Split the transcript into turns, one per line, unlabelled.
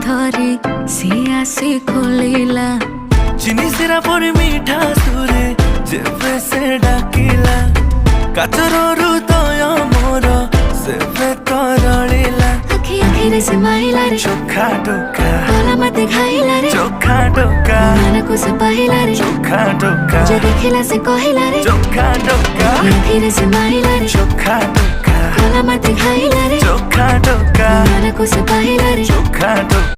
धरी सिया से खोलिला
चिनी सिरा पर मीठा सुरे जेबे से डाकिला काचर हृदय मोर सेबे तरलिला
आखि आखिरे से माइला रे
चोखा टोका
गला मते खाइला रे
चोखा टोका
मन को से पाहिला रे
चोखा टोका
जे देखिला से कहिला रे
चोखा टोका
आखिरे से माइला रे
चोखा टोका
गला मते खाइला रे
चोखा टोका
मन को से पाहिला रे
चोखा टोका।